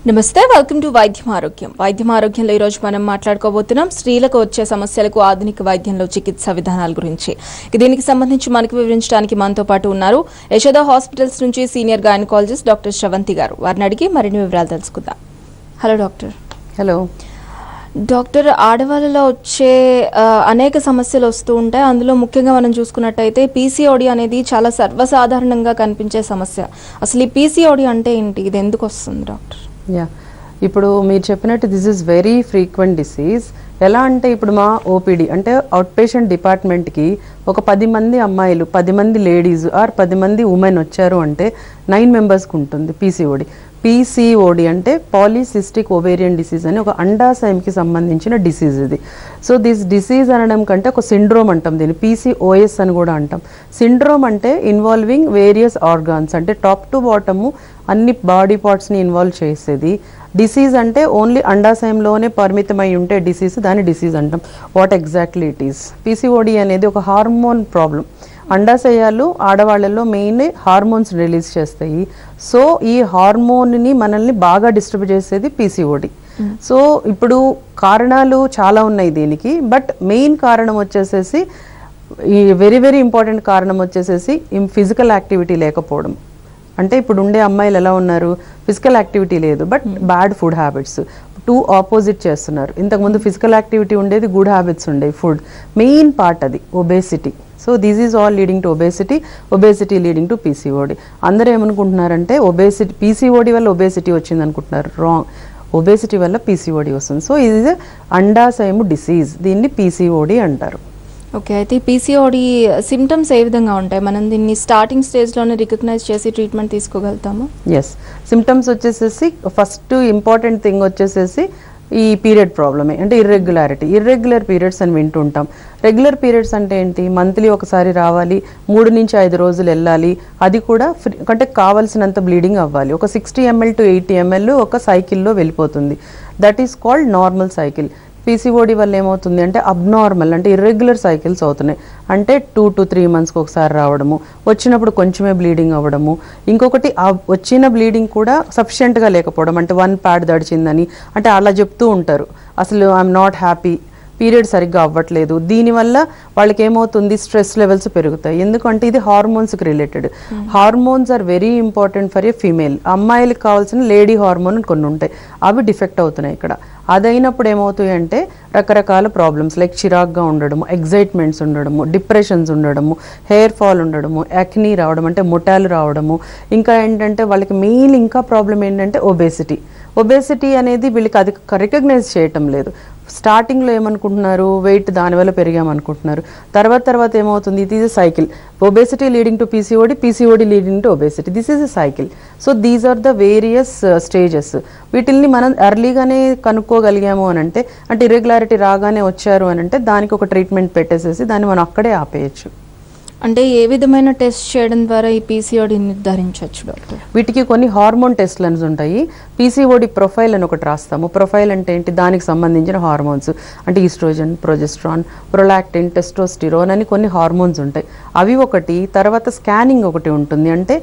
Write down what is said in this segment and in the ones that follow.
నమస్తే, welcome to వైద్యం ఆరోగ్యంలో ఈ రోజు మనం మాట్లాడుకోబోతున్నాం స్త్రీలకు వచ్చే సమస్యలకు ఆధునిక వైద్యంలో చికిత్సా విధానాల గురించి. దీనికి సంబంధించి మనకు వివరించడానికి మనతో పాటు ఉన్నారు యశోద హాస్పిటల్స్ నుంచి సీనియర్ గైనకాలజిస్ట్ డాక్టర్ శ్రవంతి గారు. వారిని అడిగి మరిన్ని వివరాలు తెలుసుకుందాం. Hello doctor. హలో డాక్టర్, ఆడవాళ్ళలో వచ్చే అనేక సమస్యలు వస్తూ ఉంటాయి. అందులో ముఖ్యంగా మనం చూసుకున్నట్టయితే పీసీఓడి అనేది చాలా సర్వసాధారణంగా కనిపించే సమస్య. అసలు ఈ పీసీఓడి అంటే ఏంటి, ఇది ఎందుకు వస్తుంది డాక్టర్? ఇప్పుడు మీరు చెప్పినట్టు this is very frequent disease. ఎలా అంటే ఇప్పుడు మా ఓపీడీ అంటే అవుట్ పేషెంట్ డిపార్ట్మెంట్కి ఒక 10 మంది అమ్మాయిలు, 10 మంది లేడీస్ ఆర్ 10 మంది ఉమెన్ వచ్చారు అంటే 9 మెంబర్స్కి ఉంటుంది పీసీఓడి. పీసీఓడి అంటే పాలీసిస్టిక్ ఓవేరియన్ డిసీజ్ అని ఒక అండాశయంకి సంబంధించిన డిసీజ్ ఇది. సో దిస్ డిసీజ్ అనడం కంటే ఒక సిండ్రోమ్ అంటాం, దీన్ని పీసీఓఎస్ అని కూడా అంటాం. సిండ్రోమ్ అంటే ఇన్వాల్వింగ్ వేరియస్ ఆర్గాన్స్, అంటే టాప్ టు బాటము అన్ని బాడీ పార్ట్స్ని ఇన్వాల్వ్ చేసేది. డిసీజ్ అంటే ఓన్లీ అండాశయంలోనే పరిమితమై ఉంటే డిసీజ్, దాన్ని డిసీజ్ అంటాం. What exactly it is? PCOD అనేది ఒక హార్మోన్ ప్రాబ్లం. అండాశయాలు ఆడవాళ్ళలో మెయిన్ హార్మోన్స్ రిలీజ్ చేస్తాయి. సో ఈ హార్మోన్ని మనల్ని బాగా డిస్టర్బ్ చేసేది పీసీఓడి. సో ఇప్పుడు కారణాలు చాలా ఉన్నాయి దీనికి, బట్ మెయిన్ కారణం వచ్చేసేసి ఈ వెరీ వెరీ ఇంపార్టెంట్ కారణం వచ్చేసేసి ఫిజికల్ యాక్టివిటీ లేకపోవడం. అంటే ఇప్పుడు ఉండే అమ్మాయిలు ఎలా ఉన్నారు, ఫిజికల్ యాక్టివిటీ లేదు but bad food habits, two opposite చేస్తున్నారు. ఇంతకుముందు ఫిజికల్ యాక్టివిటీ ఉండేది, గుడ్ హ్యాబిట్స్ ఉండేవి. ఫుడ్ మెయిన్ పార్ట్ అది obesity. So this is all leading to obesity leading to PCOD. అందరూ ఏమనుకుంటున్నారంటే పీసీఓడి వల్ల ఒబేసిటీ వచ్చింది అనుకుంటున్నారు. రాంగ్. ఒబేసిటీ వల్ల పీసీఓడి వస్తుంది. సో ఇది అండాశయము డిసీజ్, దీన్ని పీసీఓడి అంటారు. ఓకే, అయితే పీసీఓడి సిమ్టమ్స్ ఏ విధంగా ఉంటాయి? మనం దీన్ని స్టార్టింగ్ స్టేజ్లోనే రికగ్నైజ్ చేసి ట్రీట్మెంట్ తీసుకోగలుగుతాము? ఎస్, సిమ్టమ్స్ వచ్చేసేసి ఫస్ట్ ఇంపార్టెంట్ థింగ్ వచ్చేసేసి ఈ పీరియడ్ ప్రాబ్లమే, అంటే ఇర్రెగ్యులర్ పీరియడ్స్ అని వింటుంటాం. రెగ్యులర్ పీరియడ్స్ అంటే ఏంటి? మంత్లీ ఒకసారి రావాలి, 3 నుంచి 5 రోజులు వెళ్ళాలి, అది కూడా అంటే కావాల్సినంత బ్లీడింగ్ అవ్వాలి. ఒక 60 ml to 80 ml ఒక సైకిల్లో వెళ్ళిపోతుంది. That is called normal cycle. PCOD వల్ల ఏమవుతుంది అంటే అబ్నార్మల్, అంటే ఇర్రెగ్యులర్ సైకిల్స్ అవుతున్నాయి. అంటే 2 to 3 monthsకి ఒకసారి రావడము, వచ్చినప్పుడు కొంచెమే బ్లీడింగ్ అవ్వడము. ఇంకొకటి ఆ వచ్చిన బ్లీడింగ్ కూడా సఫిషియెంట్గా లేకపోవడం, అంటే 1 pad దడిచిందని అంటే అలా చెప్తూ ఉంటారు. అసలు ఐఎమ్ నాట్ హ్యాపీ, పీరియడ్ సరిగ్గా అవ్వట్లేదు. దీనివల్ల వాళ్ళకి ఏమవుతుంది, స్ట్రెస్ లెవెల్స్ పెరుగుతాయి. ఎందుకంటే ఇది హార్మోన్స్కి related. Hormones are very important for a female. అమ్మాయిలకు కావాల్సిన లేడీ హార్మోన్ కొన్ని ఉంటాయి, అవి డిఫెక్ట్ అవుతున్నాయి ఇక్కడ. అదైనప్పుడు ఏమవుతాయి అంటే రకరకాల ప్రాబ్లమ్స్ లైక్ చిరాగ్గా ఉండడము, ఎగ్జైట్మెంట్స్ ఉండడము, డిప్రెషన్స్ ఉండడము, హెయిర్ ఫాల్ ఉండడము, యాక్నీ రావడం అంటే మొటాలు రావడము. ఇంకా ఏంటంటే వాళ్ళకి మెయిన్ ఇంకా ప్రాబ్లం ఏంటంటే ఒబేసిటీ అనేది వీళ్ళకి అది రికగ్నైజ్ చేయటం లేదు. స్టార్టింగ్లో ఏమనుకుంటున్నారు, వెయిట్ దానివల్ల పెరిగామనుకుంటున్నారు. తర్వాత ఏమవుతుంది, ఇది is a cycle. Obesity leading to PCOD leading to obesity. This is a cycle. So these are the various stages. వీటిల్ని మనం ఎర్లీగానే కనుక్కోగలిగాము అని అంటే ఇర్రెగ్యులారిటీ రాగానే వచ్చారు అని అంటే దానికి ఒక ట్రీట్మెంట్ పెట్టేసేసి దాన్ని మనం అక్కడే ఆపేయచ్చు. అంటే ఏ విధమైన టెస్ట్ చేయడం ద్వారా ఈ పీసీఓడి నిర్ధారించవచ్చు డాక్టర్? వీటికి కొన్ని హార్మోన్ టెస్ట్లు అని ఉంటాయి. పీసీఓడి ప్రొఫైల్ అని ఒకటి రాస్తాము. ప్రొఫైల్ అంటే ఏంటి, దానికి సంబంధించిన హార్మోన్స్ అంటే ఈస్ట్రోజన్, ప్రొజెస్ట్రాన్, ప్రొలాక్టిన్, టెస్టోస్టిరోన్ అని కొన్ని హార్మోన్స్ ఉంటాయి. అవి ఒకటి. తర్వాత స్కానింగ్ ఒకటి ఉంటుంది, అంటే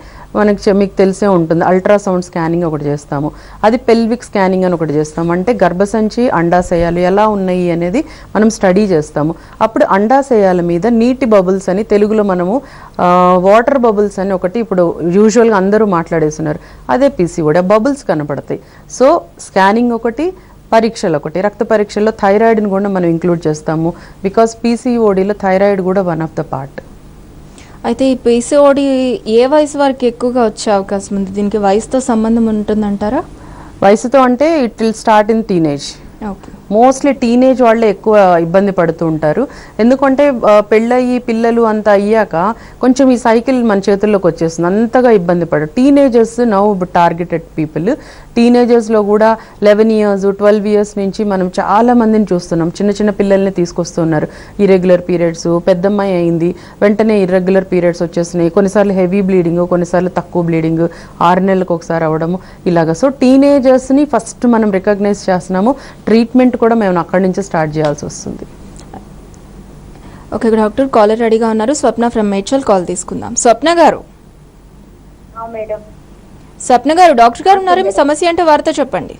మీకు తెలిసే ఉంటుంది, అల్ట్రాసౌండ్ స్కానింగ్ ఒకటి చేస్తాము. అది పెల్విక్ స్కానింగ్ అని ఒకటి చేస్తాము, అంటే గర్భసంచి అండాశయాలు ఎలా ఉన్నాయి అనేది మనం స్టడీ చేస్తాము. అప్పుడు అండాశయాల మీద నీటి బబుల్స్ అని, తెలుగులో మనము వాటర్ బబుల్స్ అని ఒకటి ఇప్పుడు యూజువల్గా అందరూ మాట్లాడేస్తున్నారు, అదే పీసీఓడి. బబుల్స్ కనపడతాయి. సో స్కానింగ్ ఒకటి, పరీక్షలు ఒకటి. రక్త పరీక్షల్లో థైరాయిడ్ని కూడా మనం ఇంక్లూడ్ చేస్తాము, బికాస్ పీసీఓడిలో థైరాయిడ్ కూడా వన్ ఆఫ్ ద పార్ట్. అయితే ఈ పీసీఓడి ఏ వయసు వరకు ఎక్కువగా వచ్చే అవకాశం ఉంది? దీనికి వయసుతో సంబంధం ఉంటుందంటారా? వయసుతో అంటే it will start in teenage. Mostly teenage వాళ్ళే ఎక్కువ ఇబ్బంది పడుతూ ఉంటారు. ఎందుకంటే పెళ్ళయి పిల్లలు అంతా అయ్యాక కొంచెం ఈ సైకిల్ మన చేతుల్లోకి వచ్చేస్తుంది, అంతగా ఇబ్బంది పడరు. Teenagers now targeted people. టీనేజర్స్లో కూడా 11 years 12 years నుంచి మనం చాలా మందిని చూస్తున్నాం. చిన్న పిల్లల్ని తీసుకొస్తున్నారు. ఇర్రెగ్యులర్ పీరియడ్స్, పెద్దమ్మాయి అయింది వెంటనే ఇర్రెగ్యులర్ పీరియడ్స్ వచ్చేస్తున్నాయి. కొన్నిసార్లు హెవీ బ్లీడింగ్, కొన్నిసార్లు తక్కువ బ్లీడింగ్, 6 నెలలకు ఒకసారి అవ్వడము ఇలాగా. సో టీనేజర్స్ని ఫస్ట్ మనం రికగ్నైజ్ చేస్తున్నాము. ట్రీట్మెంట్ కూడా మేము అక్కడి నుంచి స్టార్ట్ చేయాల్సి వస్తుంది. ఓకే డాక్టర్, కాలర్ రెడీగా ఉన్నారు. స్వప్న ఫ్రమ్ మేడ్చల్, కాల్ తీసుకుందాం. స్వప్న గారు. మేడం స్వప్న గారు, డాక్టర్ గారు ఉన్నారు, మీ సమస్య ఏంటో వారితో చెప్పండి.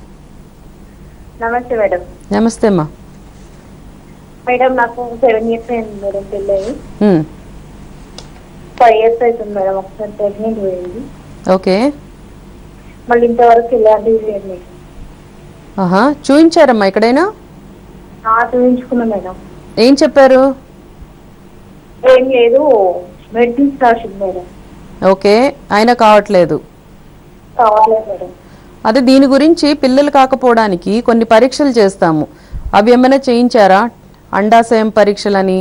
నమస్తే మేడం. నమస్తే అమ్మా. మేడం నాకు 7 years అయింది మేడం పెళ్ళి. ఉమ్, 5 years అవుతుంది మేడం. ఒకసారి ప్రెగ్నెంట్ పోయింది. ఓకే. మళ్ళీ ఇంతవరకు ఇలాంటివి లేదు మేడం. ఆహా, చూయించారమ్మా ఎక్కడైనా? చూపించుకున్నా మేడం. ఏం చెప్పారు? ఏం లేదు, మెడిసిన్స్ రాసింది మేడం. ఓకే, అయినా కావట్లేదు. కావట్లేదు మేడం. అదే దీని గురించి పిల్లలు కాకపోవడానికి కొన్ని పరీక్షలు చేస్తాము, అవి ఏమైనా చేయించారా? అండాశయం పరీక్షలని,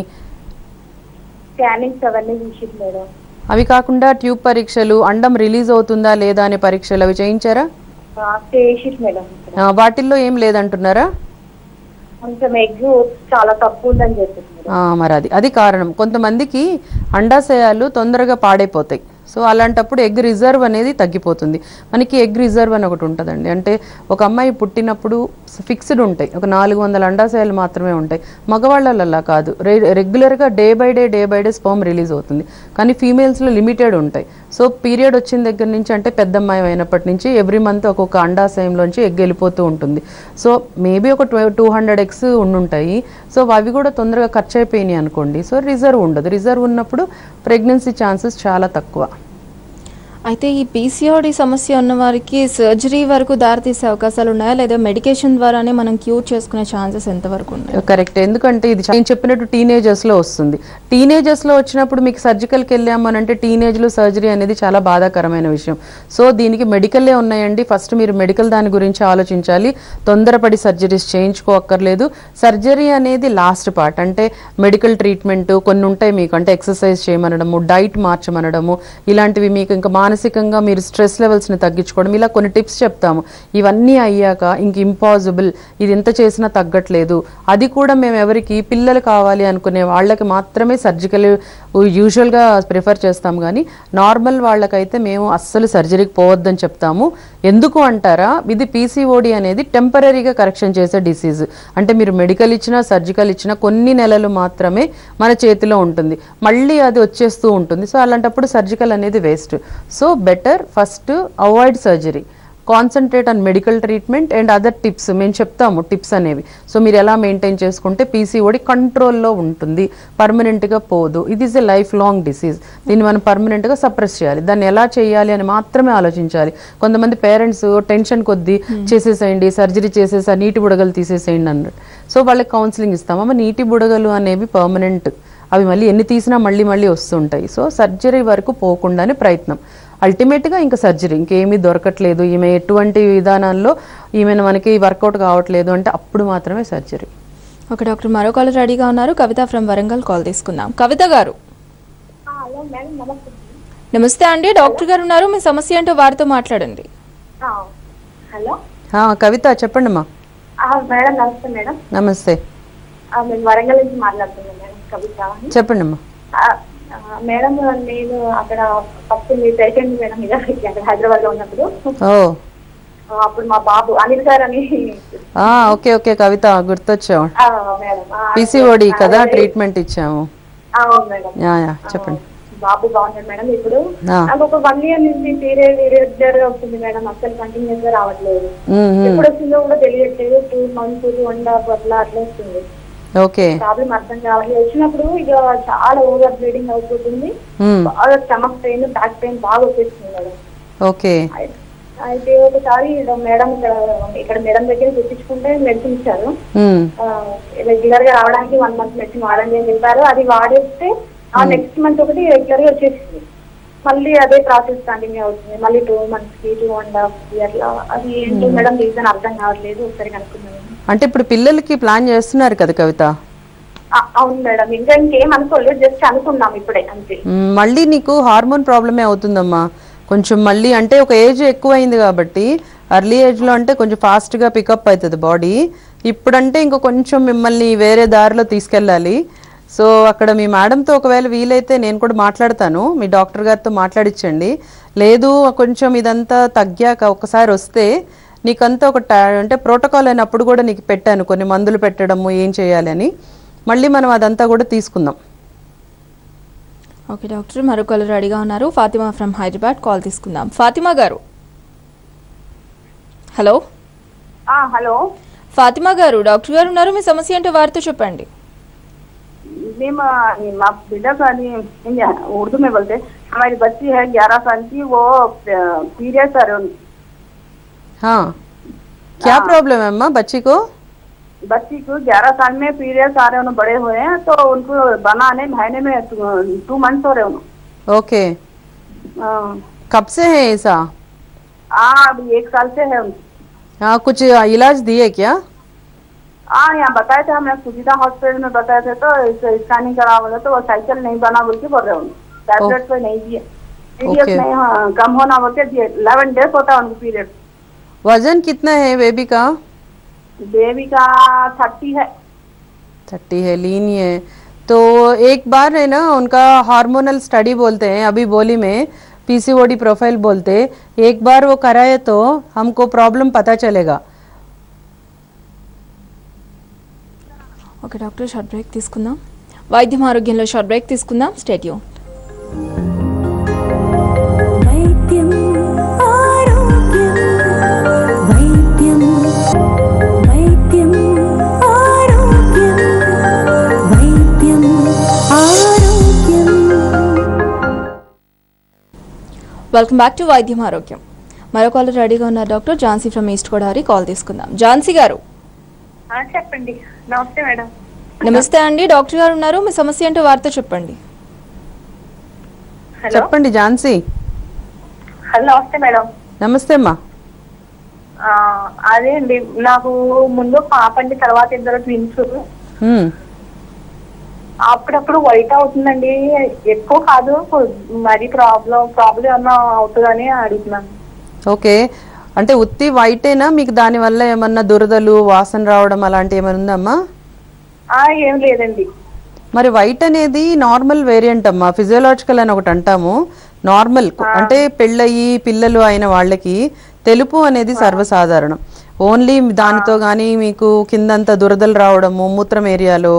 స్కానింగ్స్ అవన్నీ తీసింది మేడం. అవి కాకుండా ట్యూబ్ పరీక్షలు, అండం రిలీజ్ అవుతుందా లేదా అనే పరీక్షలు అవి చేయించారా? చేసింది మేడం. వాటిల్లో ఏం లేదంటున్నారా? కొంచెం ఎగ్ చాలా తక్కువ ఉందని చెప్పింది మేడం. మరి అది కారణం. కొంతమందికి అండాశయాలు తొందరగా పాడైపోతాయి. సో అలాంటప్పుడు ఎగ్ రిజర్వ్ అనేది తగ్గిపోతుంది. మనకి ఎగ్ రిజర్వ్ అని ఒకటి ఉంటుందండి. అంటే ఒక అమ్మాయి పుట్టినప్పుడు ఫిక్స్డ్ ఉంటాయి, ఒక 400 అండాశయాలు మాత్రమే ఉంటాయి. మగవాళ్ళలో అలా కాదు, రెగ్యులర్గా day by day sperm release అవుతుంది. కానీ ఫీమేల్స్లో లిమిటెడ్ ఉంటాయి. సో పీరియడ్ వచ్చిన దగ్గర నుంచి, అంటే పెద్ద అమ్మాయి అయినప్పటి నుంచి ఎవ్రీ మంత్ ఒక్కొక్క అండాశయంలోంచి ఎగ్ వెళ్ళిపోతూ ఉంటుంది. సో మేబీ ఒక 200 ఎగ్స్ ఉండుంటాయి. సో అవి కూడా తొందరగా ఖర్చు అయిపోయినాయి అనుకోండి. సో రిజర్వ్ ఉండదు. రిజర్వ్ ఉన్నప్పుడు ప్రెగ్నెన్సీ ఛాన్సెస్ చాలా తక్కువ. అయితే ఈ పీసీఓడి సమస్య ఉన్న వారికి సర్జరీ వరకు దారితీసే అవకాశాలు ఉన్నాయా, లేదా మెడికేషన్ ద్వారానే మనం క్యూర్ చేసుకునే ఛాన్సెస్ ఎంతవరకు ఉన్నాయి? కరెక్ట్. ఎందుకంటే ఇది నేను చెప్పినట్టు టీనేజర్స్లో వస్తుంది. టీనేజర్స్లో వచ్చినప్పుడు మీకు సర్జికల్కి వెళ్ళాము అని అంటే టీనేజ్లో సర్జరీ అనేది చాలా బాధాకరమైన విషయం. సో దీనికి మెడికల్లే ఉన్నాయండి. ఫస్ట్ మీరు మెడికల్ దాని గురించి ఆలోచించాలి. తొందరపడి సర్జరీస్ చేయించుకోక్కర్లేదు. సర్జరీ అనేది లాస్ట్ పార్ట్. అంటే మెడికల్ ట్రీట్మెంట్ కొన్ని ఉంటాయి మీకు, అంటే ఎక్సర్సైజ్ చేయమనడము, డైట్ మార్చమనడము, ఇలాంటివి మీకు ఇంకా మానసికంగా మీరు స్ట్రెస్ లెవెల్స్ని తగ్గించుకోవడం, ఇలా కొన్ని టిప్స్ చెప్తాము. ఇవన్నీ అయ్యాక ఇంక ఇంపాసిబుల్, ఇది ఎంత చేసినా తగ్గట్లేదు, అది కూడా మేము ఎవరికి పిల్లలు కావాలి అనుకునే వాళ్ళకి మాత్రమే సర్జికల్ యూజువల్గా ప్రిఫర్ చేస్తాం. కానీ నార్మల్ వాళ్ళకైతే మేము అస్సలు సర్జరీకి పోవద్దని చెప్తాము. ఎందుకు అంటారా, ఇది పీసీఓడి అనేది టెంపరీగా కరెక్షన్ చేసే డిసీజ్. అంటే మీరు మెడికల్ ఇచ్చినా సర్జికల్ ఇచ్చినా కొన్ని నెలలు మాత్రమే మన చేతిలో ఉంటుంది, మళ్ళీ అది వచ్చేస్తూ ఉంటుంది. సో అలాంటప్పుడు సర్జికల్ అనేది waste. So better first avoid surgery, concentrate on medical treatment and other tips మేము చెప్తాము. టిప్స్ అనేవి సో మీరు ఎలా మెయింటైన్ చేసుకుంటే పీసీఓడి కంట్రోల్లో ఉంటుంది, పర్మనెంట్గా పోదు. ఇది is a life long disease. దీన్ని మనం పర్మనెంట్గా సప్రెస్ చేయాలి. దాన్ని ఎలా చేయాలి అని మాత్రమే ఆలోచించాలి. కొంతమంది పేరెంట్స్ టెన్షన్ కొద్దీ చేసేసేయండి, సర్జరీ చేసేసా, నీటి బుడగలు తీసేసేయండి అన్నట్టు. సో వాళ్ళకి కౌన్సిలింగ్ ఇస్తాము. అమ్మ నీటి బుడగలు అనేవి పర్మనెంట్, అవి మళ్ళీ ఎన్ని తీసినా మళ్ళీ వస్తుంటాయి. సో సర్జరీ వరకు పోకుండానే ప్రయత్నం. అల్టిమేట్గా ఇంకా సర్జరీ, ఇంకేమీ దొరకట్లేదు, ఈమె ఎటువంటి విధానాల్లో ఈమెను మనకి వర్కౌట్ కావట్లేదు అంటే అప్పుడు మాత్రమే సర్జరీ. ఒక డాక్టర్ మరో కాల్ రెడీగా ఉన్నారు. కవిత ఫ్రమ్ వరంగల్ కాల్ తీసుకుందాం. కవిత గారు, హలో మేడం. నమస్తే. నమస్తే అండి. డాక్టర్ గారు ఉన్నారు, మీ సమస్య ఏంటో వారితో మాట్లాడండి. హలో కవిత చెప్పండి అమ్మా. మేడం నమస్తే మేడం. నమస్తే. మేము వరంగల్ నుంచి మాట్లాడుతున్నాం మేడం. కవిత చెప్పండి అమ్మా. మేడం నేను అక్కడ ఫస్ట్ మీరు తెలిసింది మేడం, ఇది అక్కడ హైదరాబాద్ లో ఉన్నప్పుడు అప్పుడు మా బాబు అనిల్ గారు అని. ఓకే ఓకే కవిత, గుర్తొచ్చావు. మేడం పీసీఓడి కదా ట్రీట్మెంట్ ఇచ్చాము. అవును మేడం. చెప్పండి. బాబు బాగున్నాడు మేడం. ఇప్పుడు నాకు ఒక 1 year నుంచి పీరియడ్ ఇర్రెగ్యులర్ గా వస్తుంది మేడం, అసలు కంటిన్యూస్ గా రావట్లేదు. ఎప్పుడు వస్తుందో కూడా తెలియట్లేదు. 2 months 2.5 అట్లా వస్తుంది. ఓకే, ప్రాబ్లం అర్థం కావాలి. వచ్చినప్పుడు ఇక చాలా ఓవర్ బ్లీడింగ్ అవుతుంది, బాగా స్టమక్ పెయిన్, బ్యాక్ పెయిన్ బాగా వచ్చేస్తుంది మేడం. ఓకే. అయితే ఒకసారి మేడం ఇక్కడ మేడం దగ్గర తెప్పించుకుంటే మెడిసిన్ ఇచ్చారు. రెగ్యులర్ గా రావడానికి 1 month మెడిసిన్ వాడండి అని చెప్పారు. అది వాడేస్తే నెక్స్ట్ మంత్ ఒకటి రెగ్యులర్ గా వచ్చేసింది. మళ్ళీ అదే ప్రాసెస్ కంటిన్యూ అవుతుంది. మళ్ళీ 2 months కి 2.5 అట్లా. అది ఏంటో మేడం రీజన్ అర్థం కావట్లేదు. ఒకసారి కనుక్కున్నాను. అంటే ఇప్పుడు పిల్లలకి ప్లాన్ చేస్తున్నారు కదా కవిత? అవును మేడం. ఇంకా ఇంకేం అనుకోలేదు, జస్ట్ అనుకున్నాం ఇప్పుడే అంతే. మళ్ళీ నీకు హార్మోన్ ప్రాబ్లమే అవుతుందమ్మా కొంచెం. మళ్ళీ అంటే ఒక ఏజ్ ఎక్కువ అయింది కాబట్టి, ఎర్లీ ఏజ్లో అంటే కొంచెం ఫాస్ట్గా పికప్ అవుతుంది బాడీ. ఇప్పుడంటే ఇంకో కొంచెం మిమ్మల్ని వేరే దారిలో తీసుకెళ్ళాలి. సో అక్కడ మీ మేడంతో ఒకవేళ వీలైతే నేను కూడా మాట్లాడతాను, మీ డాక్టర్ గారితో మాట్లాడించండి. లేదు కొంచెం ఇదంతా తగ్గాక ఒకసారి వస్తే నీకంతా ఒక అంటే ప్రోటోకాల్ అయినప్పుడు కూడా నీకు పెట్టాను కొన్ని మందులు పెట్టడము, ఏం చేయాలి అని. మళ్ళీ మనం అదంతా కూడా తీసుకుందాం. ఓకే డాక్టర్, మరో కాల్ రెడీగా ఉన్నారు. ఫాతిమా ఫ్రమ్ హైదరాబాద్ కాల్ తీసుకుందాం. ఫాతిమా గారు, హలో, హలో ఫాతిమా గారు, డాక్టర్ గారు ఉన్నారు, మీ సమస్య ఏంటో వారితో చెప్పండి. మేము మా बेटा का उर्दू में बोलते हमारी बच्ची है 11 साल की, वो पीरियड्स आ रहे हैं। हाँ, क्या प्रॉब्लम है अम्मा बच्ची को? बच्ची को 11 साल में पीरियड्स आ रहे हैं, बड़े हुए हैं, तो उनको बनाने महीने में 2 मंथ्स हो रहे हैं। ओके, कब से है ऐसा? अभी 1 साल से है उनको। हाँ, कुछ इलाज दिए क्या? यहाँ बताए थे हमने, सुविधा हॉस्पिटल में बताए थे, तो स्कैनिंग करा बोले तो वो साइकिल नहीं बना बोल के बोल रहे उनको, टैबलेट तो नहीं दिए, पीरियड्स नहीं कम होना बोल के दिए। 11 डेज होता है उनको पीरियड। वजन कितना है बेबी का? बेबी का 30 है। 30 है, लीन है। तो एक बार है ना उनका हार्मोनल स्टडी बोलते हैं, अभी बोली में पीसीओडी प्रोफाइल बोलते, एक बार वो कराए तो हमको प्रॉब्लम पता चलेगा। ఓకే డాక్టర్, షార్ట్ బ్రేక్ తీసుకుందాం. వైద్యం ఆరోగ్యంలో షార్ట్ బ్రేక్ తీసుకుందాం. స్టేడియం వైద్యం ఆరోగ్యం, వైద్యం వైద్యం ఆరోగ్యం, వైద్యం ఆరోగ్యం. వెల్కమ్ బ్యాక్ టు వైద్యం ఆరోగ్యం. మరో కాలర్ రెడీగా ఉన్నారు doctor. Jhansi from east Godavari, call తీసుకుందాం. ఝాన్సీ గారు, చెప్పండి. నమస్తే మేడం. నమస్తే అండి, డాక్టర్ గారు ఉన్నారు, మీ సమస్య ఏంటో వారితో చెప్పండి. చెప్పండి ఝాన్సీ. హలో, నమస్తే మేడం. నమస్తే అమ్మా. అదే అండి, నాకు ముందు పాప అండి, తర్వాత 2 ట్విన్స్. అప్పుడప్పుడు వైట్ అవుతుందండి, ఎక్కువ కాదు, మరి ప్రాబ్లం ఏమన్నా అవుతుందని అడుగుతున్నాను. ఓకే, అంటే ఉత్తి వైటేనా, మీకు దాని వల్ల ఏమన్నా దురదలు, వాసన రావడం అలాంటి ఏమైనా ఉందమ్మా? ఏం లేదండి. మరి వైట్ అనేది నార్మల్ వేరియంట్ అమ్మా, ఫిజియోలాజికల్ అని ఒకటి అంటాము. నార్మల్ అంటే పెళ్ళయి పిల్లలు అయిన వాళ్ళకి తెలుపు అనేది సర్వసాధారణం. ఓన్లీ దానితో కానీ మీకు కిందంతా దురదలు రావడము, మూత్రం ఏరియాలో,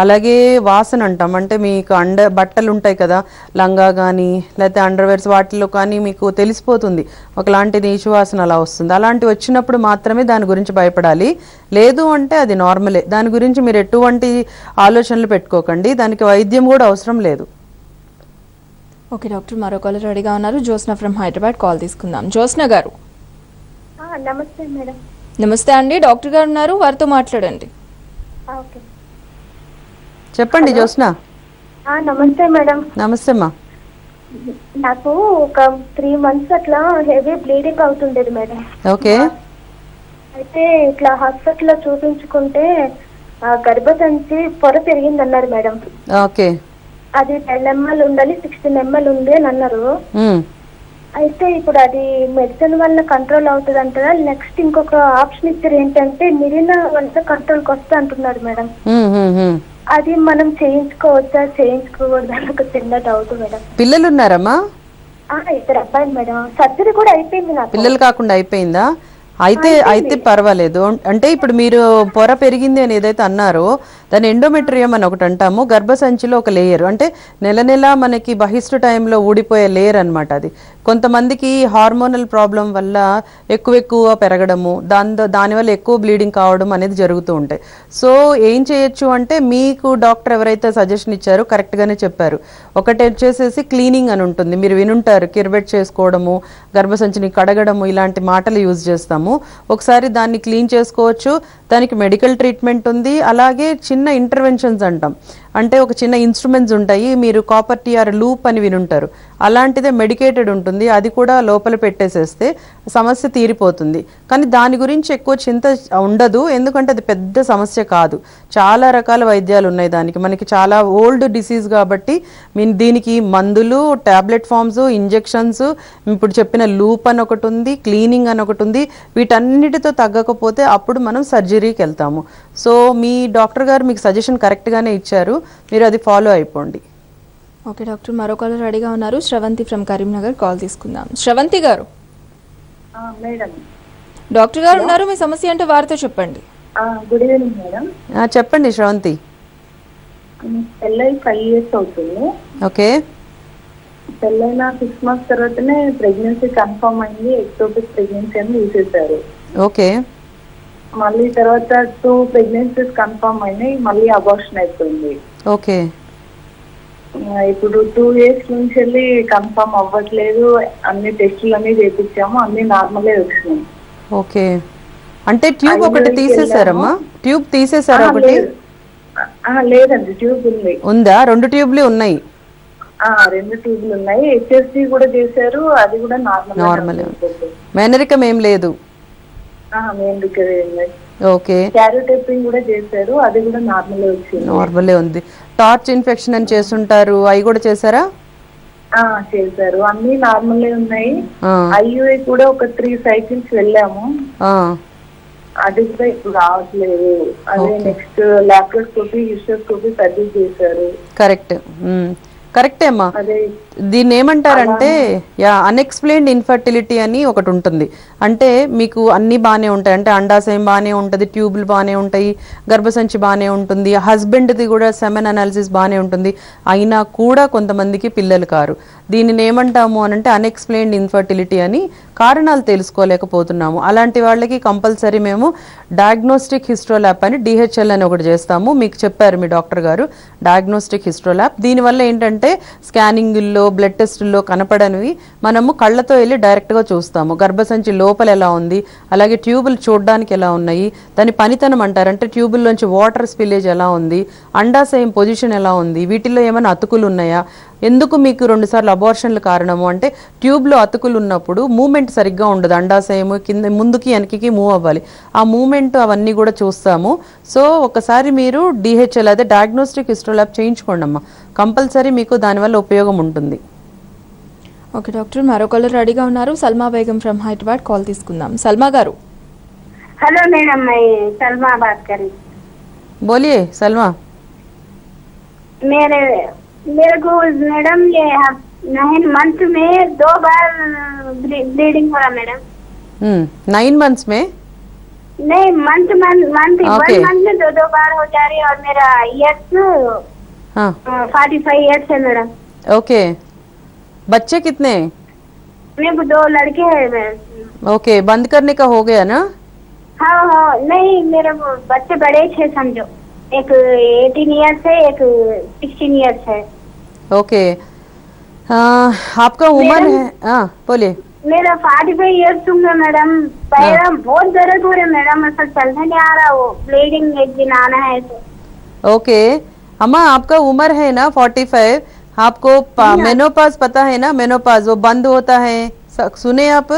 అలాగే వాసన అంటాం, అంటే మీకు బట్టలు ఉంటాయి కదా, లంగా కానీ లేకపోతే అండర్వేర్స్, వాటిలో కానీ మీకు తెలిసిపోతుంది ఒకలాంటి నీచు వాసన అలా వస్తుంది. అలాంటివి వచ్చినప్పుడు మాత్రమే దాని గురించి భయపడాలి, లేదు అంటే అది నార్మలే. దాని గురించి మీరు ఎటువంటి ఆలోచనలు పెట్టుకోకండి, దానికి వైద్యం కూడా అవసరం లేదు. ఓకే డాక్టర్, మరో కాలర్ రెడీగా ఉన్నారు. జ్యోత్స్న ఫ్రమ్ హైదరాబాద్, కాల్ తీసుకుందాం. జ్యోత్స్న గారు, నమస్తే మేడం. నమస్తే అండి, డాక్టర్ గారు ఉన్నారు, వారితో మాట్లాడండి. ఓకే, చెప్పండి జ్యోత్స్న. నమస్తే మేడం. నమస్తే అమ్మా. నాకు ఒక 3 months అట్లా హెవీ బ్లీడింగ్ అవుతుండేది మేడం. ఓకే, అయితే ఇట్లా హాస్పిటల్లో చూపించుకుంటే గర్భసంచి పొర పెరిగింది అన్నారు మేడం. ఓకే, అది 10 ml ఉండాలి, 16 ml ఉంది అని అన్నారు. అయితే ఇప్పుడు అది మెడిసిన్ వల్ల కంట్రోల్ అవుతుంది అంటారా, నెక్స్ట్ ఇంకొక ఆప్షన్ ఇచ్చారు ఏంటంటే మిగిలిన వల్ల కంట్రోల్కి వస్తా అంటున్నారు మేడం. అది మనం చేయించుకోవచ్చా చేయించుకోకూడదు అని ఒక చిన్న డౌట్ మేడం. పిల్లలు ఉన్నారమ్మా? 2 అబ్బాయిలు మేడం. సర్జరీ కూడా అయిపోయింది నాకు. పిల్లలు కాకుండా అయిపోయిందా? అయితే పర్వాలేదు. అంటే ఇప్పుడు మీరు పొర పెరిగింది అని ఏదైతే అన్నారో దాని ఎండోమెట్రియం అని ఒకటి అంటాము, గర్భసంచిలో ఒక లేయర్, అంటే నెల నెల మనకి బహిష్టు టైంలో ఊడిపోయే లేయర్ అనమాట. అది కొంతమందికి హార్మోనల్ ప్రాబ్లం వల్ల ఎక్కువ పెరగడము, దానివల్ల ఎక్కువ బ్లీడింగ్ కావడం అనేది జరుగుతూ ఉంటాయి. సో ఏం చేయొచ్చు అంటే, మీకు డాక్టర్ ఎవరైతే సజెషన్ ఇచ్చారో కరెక్ట్గానే చెప్పారు. ఒకటి వచ్చేసేసి క్లీనింగ్ అని ఉంటుంది, మీరు వినుంటారు, కిర్బెట్ చేసుకోవడము, గర్భసంచిని కడగడము, ఇలాంటి మాటలు యూజ్ చేస్తాము. ఒకసారి దాన్ని క్లీన్ చేసుకోవచ్చు, దానికి మెడికల్ ట్రీట్మెంట్ ఉంది. అలాగే చిన్న ఇంటర్వెన్షన్స్ అంటాం, అంటే ఒక చిన్న ఇన్స్ట్రుమెంట్స్ ఉంటాయి, మీరు కాపర్ టీఆర్ లూప్ అని వినుంటారు, అలాంటిదే మెడికేటెడ్ ఉంటుంది, అది కూడా లోపల పెట్టేసేస్తే సమస్య తీరిపోతుంది. కానీ దాని గురించి ఎక్కువ చింత ఉండదు, ఎందుకంటే అది పెద్ద సమస్య కాదు. చాలా రకాల వైద్యాలు ఉన్నాయి దానికి, మనకి చాలా ఓల్డ్ డిసీజ్ కాబట్టి దీనికి మందులు, టాబ్లెట్ ఫామ్స్, ఇంజెక్షన్స్, ఇప్పుడు చెప్పిన లూప్ అని ఒకటి ఉంది, క్లీనింగ్ అని ఒకటి ఉంది. వీటన్నిటితో తగ్గకపోతే అప్పుడు మనం సర్జరీకి వెళ్తాము. సో మీ డాక్టర్ గారు మీకు సజెషన్ కరెక్ట్గానే ఇచ్చారు, మీరు అది ఫాలో అయిపోండి. ఓకే డాక్టర్, మరో కాలర్ రెడీగా ఉన్నారు. శ్రవంతి ఫ్రమ్ కరీంనగర్, కాల్ తీసుకుందాం. శ్రవంతి గారు, మేడం. డాక్టర్ గారు ఉన్నారు, మీ సమస్య ఏంటో వారితో చెప్పండి. Good evening madam. చెప్పండి శ్రవంతి. పెళ్ళై 5 years అవుతుంది. ఓకే, పెళ్ళైన 6 months తర్వాతనే ప్రెగ్నెన్సీ కన్ఫర్మ్ అయింది. ఎక్టోపిక్ ప్రెగ్నెన్సీ అని తీసేశారు. ఓకే. మళ్ళీ తర్వాత 2 ప్రెగ్నెన్సీస్ కన్ఫర్మ్ అయినాయి, మళ్ళీ అబార్షన్ అయిపోయింది. ఓకే. ఇప్పుడు 2 years నుంచి వెళ్ళి కన్ఫర్మ్ అవ్వట్లేదు. అన్ని టెస్టులు అన్ని చేయించాము, అన్ని నార్మలే వచ్చినాయి. ఓకే. అంటే ట్యూబ్ ఒకటి తీసేసారమ్మా? ట్యూబ్ తీసేసారా ఒకటి? లేదండి, ట్యూబ్ ఉంది. ఉందా? 2 ట్యూబ్లు ఉన్నాయి. 2 ట్యూబ్లు ఉన్నాయి. హెచ్ఎస్సి కూడా చేశారు, అది కూడా నార్మల్. మేనరికం ఏం లేదు. ఓకే. క్యారోటెప్పింగ్ కూడా చేశారు, అది కూడా నార్మలే వచ్చింది. నార్మలే ఉంది. టార్చ్ ఇన్ఫెక్షన్ అని చేస్తుంటారు, అవి కూడా చేశారా? చేశారు, అన్ని నార్మలే ఉన్నాయి. ఐయుఐ కూడా ఒక 3 cycles వెళ్ళాము, అది కూడా ఇప్పుడు రావట్లేదు. అదే నెక్స్ట్ లాప్రోస్కోపీ, హిస్టోస్కోపీ సర్జరీ చేశారు. కరెక్ట్, కరెక్టే అమ్మా. దీన్ని ఏమంటారంటే అన్ఎక్స్ప్లెయిన్డ్ ఇన్ఫర్టిలిటీ అని ఒకటి ఉంటుంది. అంటే మీకు అన్ని బాగానే ఉంటాయి, అంటే అండాశయం బాగానే ఉంటుంది, ట్యూబ్లు బాగానే ఉంటాయి, గర్భసంచి బాగానే ఉంటుంది, హస్బెండ్ది కూడా సెమెన్ అనాలిసిస్ బాగానే ఉంటుంది, అయినా కూడా కొంతమందికి పిల్లలు కారు. దీనిని ఏమంటాము అనంటే అన్ఎక్స్ప్లెయిన్డ్ ఇన్ఫర్టిలిటీ అని, కారణాలు తెలుసుకోలేకపోతున్నాము. అలాంటి వాళ్ళకి కంపల్సరీ మేము డయాగ్నోస్టిక్ హిస్ట్రోల్యాబ్ అని డిహెచ్ఎల్ అని ఒకటి చేస్తాము. మీకు చెప్పారు మీ డాక్టర్ గారు, డయాగ్నోస్టిక్ హిస్ట్రోల్యాబ్. దీనివల్ల ఏంటంటే స్కానింగ్లో, బ్లడ్ టెస్టుల్లో కనపడనివి మనము కళ్ళతో వెళ్ళి డైరెక్ట్గా చూస్తాము. గర్భసంచి లోపల ఎలా ఉంది, అలాగే ట్యూబులు చూడడానికి ఎలా ఉన్నాయి, దాని పనితనం అంటారు, అంటే ట్యూబుల్లోంచి వాటర్ స్పిల్లేజ్ ఎలా ఉంది, అండాశయం పొజిషన్ ఎలా ఉంది, వీటిల్లో ఏమైనా అతుకులు ఉన్నాయా, ఎందుకు మీకు 2 సార్లు అబార్షన్లు కారణము అంటే ట్యూబ్లో అతుకులు ఉన్నప్పుడు మూమెంట్ సరిగ్గా ఉండదు, అండాశయము కింద ముందుకి వెనక్కి మూవ్ అవ్వాలి, ఆ మూమెంట్ అవన్నీ కూడా చూస్తాము. సో ఒకసారి మీరు డిహెచ్ఎల్ అదే డయాగ్నోస్టిక్ హిస్ట్రోల్యాబ్ చేయించుకోండి అమ్మా, కంపల్సరీ మీకు దానివల్ల ఉపయోగం ఉంటుంది. ఓకే డాక్టర్, మరొకరు రెడీగా ఉన్నారు, సల్మా బేగం ఫ్రమ్ హైదరాబాద్, కాల్ తీసుకుందాం. సల్మా గారు. हेलो मैडम, मैं सलमा बात कर रही। बोलिए सलमा। मेरे को मैडम ये 9 month में 2 बार ब्लीडिंग हो रहा मैडम। 9 months में नहीं, मंथ मंथ Okay. 1 month में 2 बार हो जा रही है, और मेरा ईयर्स 45 years है मैडम। ओके। बच्चे कितने? मेरे को 2 लड़के हैं मैम। ओके, बंद करने का हो गया ना? हाँ, नहीं मेरे बच्चे बड़े थे समझो, एक 18 years है, एक 16 years है। ओके। आपका उम्र है? बोलिए। मेरा 45 years होंगे मैडम। पैर बहुत दर्द हो रहे मैडम, ऐसा चलने नहीं आ रहा, वो ब्लीडिंग एक दिन आना है तो। ओके अम्मा, आपका उम्र है ना 45, आपको मेनोपाज पता है ना? मेनोपाज वो बंद होता है, सुने आप?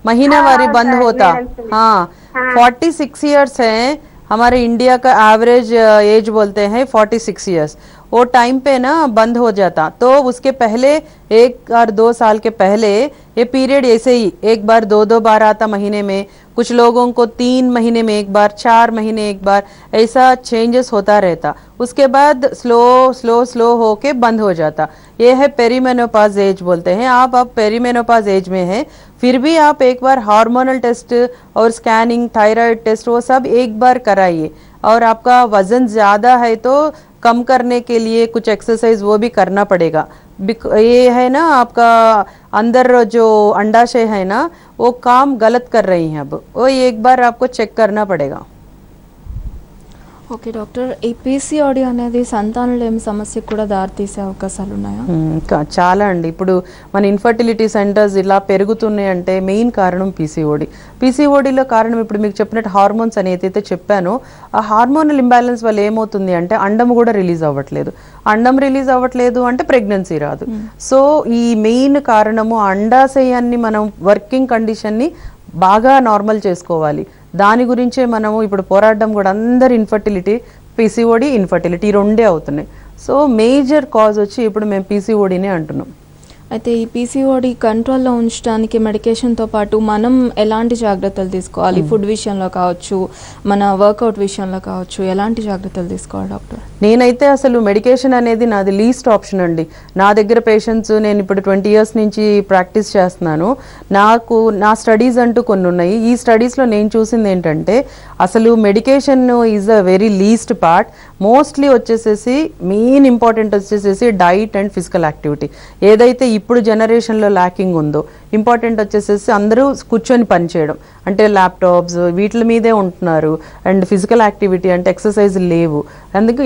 महीनावारी बंद होता। हाँ, 46 years है, हमारे इंडिया का एवरेज एज बोलते हैं 46 years। वो टाइम पे ना बंद हो जाता, तो उसके पहले 1 और 2 साल के पहले ये पीरियड ऐसे ही 1 बार 2 बार आता महीने में, कुछ लोगों को 3 महीने में 1 बार, 4 महीने 1 बार, ऐसा चेंजेस होता रहता। उसके बाद स्लो स्लो स्लो होके बंद हो जाता। ये है पेरीमेनोपाज एज बोलते हैं। आप अब पेरीमेनोपाज एज में हैं, फिर भी आप एक बार हार्मोनल टेस्ट और स्कैनिंग, थायराइड टेस्ट वो सब एक बार कराइए। और आपका वजन ज़्यादा है तो कम करने के लिए कुछ एक्सरसाइज वो भी करना पड़ेगा। ये है ना आपका अंदर जो अंडाशय है ना, वो काम गलत कर रही हैं, अब वो एक बार आपको चेक करना पड़ेगा। ఓకే డాక్టర్, ఈ పీసీఓడి అనేది సంతానలేమి సమస్యకు కూడా దారితీసే అవకాశాలు ఉన్నాయా? చాలా అండి. ఇప్పుడు మన ఇన్ఫర్టిలిటీ సెంటర్స్ ఇలా పెరుగుతున్నాయి అంటే మెయిన్ కారణం పీసీఓడి. పీసీఓడిలో కారణం ఇప్పుడు మీకు చెప్పినట్టు హార్మోన్స్ అని ఏదైతే చెప్పానో, ఆ హార్మోనల్ ఇంబ్యాలెన్స్ వల్ల ఏమవుతుంది అంటే అండం కూడా రిలీజ్ అవ్వట్లేదు. అండం రిలీజ్ అవ్వట్లేదు అంటే ప్రెగ్నెన్సీ రాదు. సో ఈ మెయిన్ కారణము అండాశయాన్ని మనం వర్కింగ్ కండిషన్ని బాగా నార్మల్ చేసుకోవాలి. దాని గురించే మనము ఇప్పుడు పోరాడడం కూడా, అందరు ఇన్ఫర్టిలిటీ, పీసీఓడి, ఇన్ఫర్టిలిటీ 2 అవుతున్నాయి. సో మేజర్ కాజ్ వచ్చి ఇప్పుడు మేము పీసీఓడినే అంటున్నాం. అయితే ఈ పీసీఓడి కంట్రోల్లో ఉంచడానికి మెడికేషన్తో పాటు మనం ఎలాంటి జాగ్రత్తలు తీసుకోవాలి? ఫుడ్ విషయంలో కావచ్చు, మన వర్కౌట్ విషయంలో కావచ్చు, ఎలాంటి జాగ్రత్తలు తీసుకోవాలి డాక్టర్? నేనైతే అసలు మెడికేషన్ అనేది నాది లీస్ట్ ఆప్షన్ అండి. నా దగ్గర పేషెంట్స్, నేను ఇప్పుడు 20 years నుంచి ప్రాక్టీస్ చేస్తున్నాను. నాకు నా స్టడీస్ అంటూ కొన్ని ఉన్నాయి. ఈ స్టడీస్లో నేను చూసింది ఏంటంటే అసలు medication is a very least part. Mostly వచ్చేసేసి మెయిన్ ఇంపార్టెంట్ వచ్చేసేసి డైట్ అండ్ ఫిజికల్ యాక్టివిటీ. ఏదైతే ఇప్పుడు జనరేషన్లో ల్యాకింగ్ ఉందో ఇంపార్టెంట్ వచ్చేసేసి అందరూ కూర్చొని పనిచేయడం, అంటే ల్యాప్టాప్స్ వీటి మీదే ఉంటున్నారు. అండ్ ఫిజికల్ యాక్టివిటీ అంటే ఎక్సర్సైజ్ లేవు.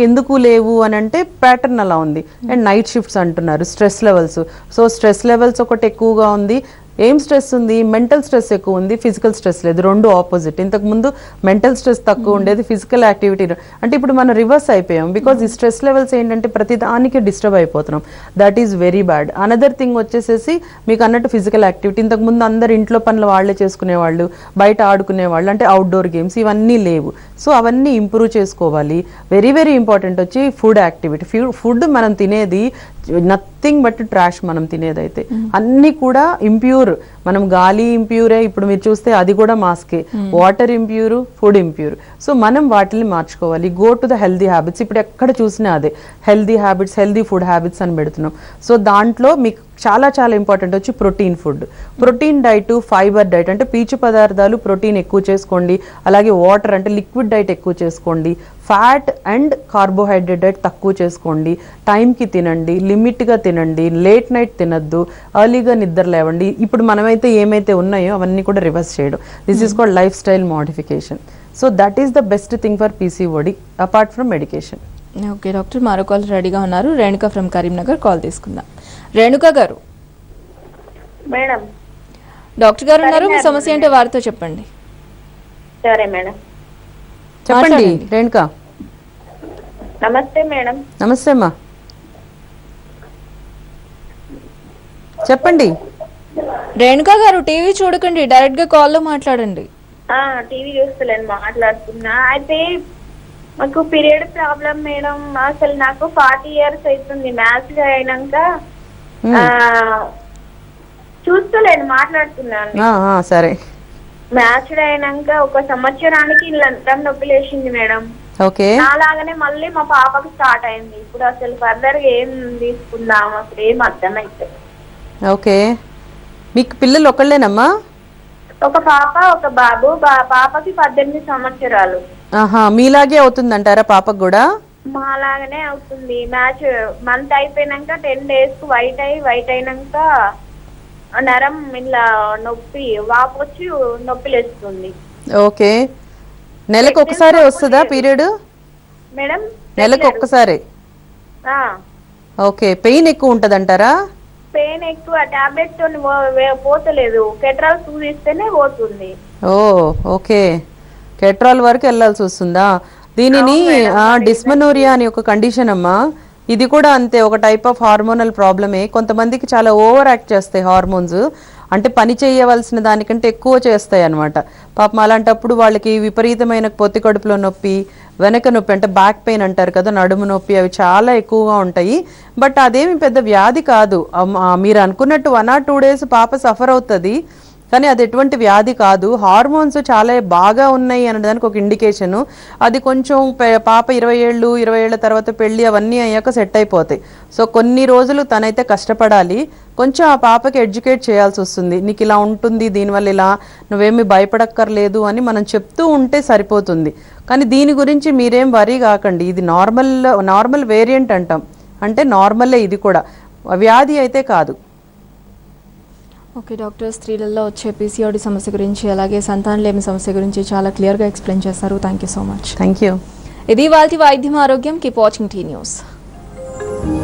ఎందుకు లేవు అని అంటే ప్యాటర్న్ అలా ఉంది. అండ్ నైట్ షిఫ్ట్స్ అంటున్నారు, stress levels. So stress levels ఒకటి ఎక్కువగా ఉంది. ఏం స్ట్రెస్ ఉంది? మెంటల్ స్ట్రెస్ ఎక్కువ ఉంది, ఫిజికల్ స్ట్రెస్ లేదు. రెండు ఆపోజిట్. ఇంతకుముందు మెంటల్ స్ట్రెస్ తక్కువ ఉండేది, ఫిజికల్ యాక్టివిటీ అంటే ఇప్పుడు మనం రివర్స్ అయిపోయాం. బికాజ్ ఈ స్ట్రెస్ లెవెల్స్ ఏంటంటే ప్రతి దానికి డిస్టర్బ్ అయిపోతున్నాం. That is very bad. Another thing వచ్చేసేసి మీకు అన్నట్టు ఫిజికల్ యాక్టివిటీ. ఇంతకుముందు అందరు ఇంట్లో పనులు వాళ్ళే చేసుకునేవాళ్ళు, బయట ఆడుకునేవాళ్ళు, అంటే అవుట్డోర్ గేమ్స్ ఇవన్నీ లేవు. సో అవన్నీ ఇంప్రూవ్ చేసుకోవాలి. వెరీ వెరీ ఇంపార్టెంట్ వచ్చి ఫుడ్ యాక్టివిటీ. ఫుడ్ మనం తినేది నథింగ్ బట్ ట్రాష్. మనం తినేదైతే అన్ని కూడా ఇంప్యూర్. మనం గాలి ఇంప్యూరే, ఇప్పుడు మీరు చూస్తే అది కూడా మాస్కే. Water impure, food impure. So మనం వాటిని మార్చుకోవాలి. Go to the healthy habits. ఇప్పుడు ఎక్కడ చూసినా అదే healthy habits, healthy food habits అని పెడుతున్నాం. సో దాంట్లో మీకు చాలా చాలా ఇంపార్టెంట్ వచ్చి protein food. Protein diet, fibre diet అంటే పీచు పదార్థాలు, ప్రోటీన్ ఎక్కువ చేసుకోండి. అలాగే వాటర్ అంటే లిక్విడ్ డైట్ ఎక్కువ చేసుకోండి. ఫ్యాట్ అండ్ కార్బోహైడ్రేట్ డైట్ తక్కువ చేసుకోండి. టైంకి తినండి, లిమిట్గా తినండి, లేట్ నైట్ తినద్దు, ఎర్లీగా నిద్ర లేవండి. ఇప్పుడు మనమైతే ఏమైతే ఉన్నాయో అవన్నీ కూడా రివర్స్ చేయడం. This is called life style modification. So that is the best thing for PCOD apart from medication. Okay doctor, మరో కాల్ రెడీగా ఉన్నారు. రేణుక ఫ్రమ్ కరీంనగర్ కాల్ తీసుకుందాం. రేణుక గారు. మేడం. డాక్టర్ గారు ఉన్నారు, మీ సమస్య ఏంటో వారితో చెప్పండి. సరే మేడం. చెప్పండి మాట్లాడండి. రేణుక. నమస్తే మేడం. నమస్తే అమ్మా, చెప్పండి. రేణుక గారు టీవీ చూడకండి, డైరెక్ట్ గా కాల్ లో మాట్లాడండి. టీవీ చూస్తలేను, మాట్లాడుతున్నా. అయితే మాకు పీరియడ్ ప్రాబ్లం మేడం. అసలు నాకు 40 years అవుతుంది. మ్యాథ్స్ అయినాక చూస్తలేను, మాట్లాడుతున్నాను. సరే. మ్యాథ్స్ అయినాక 1 సంవత్సరానికి లంతం నొప్పి లేచింది మేడం. ఓకే. అలాగనే మళ్ళీ మా పాపకు స్టార్ట్ అయింది. ఇప్పుడు అసలు ఫర్దర్ ఏం తీసుకుందాం అసలు ఏం అర్థమైతే. ఓకే. మీకు పిల్లలు ఒకళ్ళేనమ్మా? ఒక పాప, ఒక బాబు. పాపకి 18 సంవత్సరాలు. మీలాగే అవుతుందంటారా పాపకు కూడా? మాలాగానే అవుతుంది. మ్యాచ్ మంత్ అయిపోయినాక 10 days కు వైట్ అయినాక నరం ఇలా నొప్పి వాపు వచ్చి నొప్పి లేస్తుంది. ఓకే. నెలకు ఒకసారి వస్తుందా పీరియడ్ మేడం? నెలకు ఒక్కసారి. ఓకే. పెయిన్ ఎక్కువ ఉంటదంటారా? పెయిన్ ఎక్కువ, టాబ్లెట్ తో పోతలేదు. కెట్రాల్ చూసిస్తేనే పోతుంది. ఓకే. కెట్రాల్ వరకు వెళ్ళాల్సి వస్తుందా? దీనిని డిస్మనోరియా అని ఒక కండిషన్ అమ్మా. ఇది కూడా అంతే, ఒక టైప్ ఆఫ్ హార్మోనల్ ప్రాబ్లమే. కొంతమందికి చాలా ఓవర్ యాక్ట్ చేస్తాయి హార్మోన్స్, అంటే పని చేయవలసిన దానికంటే ఎక్కువ చేస్తాయి అనమాట. పాపం అలాంటప్పుడు వాళ్ళకి విపరీతమైన పొత్తి కడుపులో నొప్పి, వెనక నొప్పి అంటే బ్యాక్ పెయిన్ అంటారు కదా, నడుము నొప్పి, అవి చాలా ఎక్కువగా ఉంటాయి. బట్ అదేమి పెద్ద వ్యాధి కాదు. మీరు అనుకున్నట్టు 1 or 2 days పాప సఫర్ అవుతుంది, కానీ అది ఎటువంటి వ్యాధి కాదు. హార్మోన్స్ చాలా బాగా ఉన్నాయి అనడానికి ఒక ఇండికేషను. అది కొంచెం పాప 20 ఏళ్ళు 20 ఏళ్ల తర్వాత పెళ్ళి అవన్నీ అయ్యాక సెట్ అయిపోతాయి. సో కొన్ని రోజులు తనైతే కష్టపడాలి. కొంచెం ఆ పాపకి ఎడ్యుకేట్ చేయాల్సి వస్తుంది. నీకు ఇలా ఉంటుంది, దీనివల్ల ఇలా, నువ్వేమీ భయపడక్కర్లేదు అని మనం చెప్తూ ఉంటే సరిపోతుంది. కానీ దీని గురించి మీరేం వరీ కాకండి. ఇది నార్మల్ వేరియంట్ అంటాం, అంటే నార్మల్లే ఇది కూడా, వ్యాధి అయితే కాదు. ఓకే డాక్టర్, స్త్రీలలో వచ్చే పీసీఓడి సమస్య గురించి అలాగే సంతానలేమి సమస్య గురించి చాలా క్లియర్గా ఎక్స్ప్లెయిన్ చేశారు. Thank you so much. Thank you. ఇది వాల్టి వైద్యం ఆరోగ్యం. Keep watching tea news.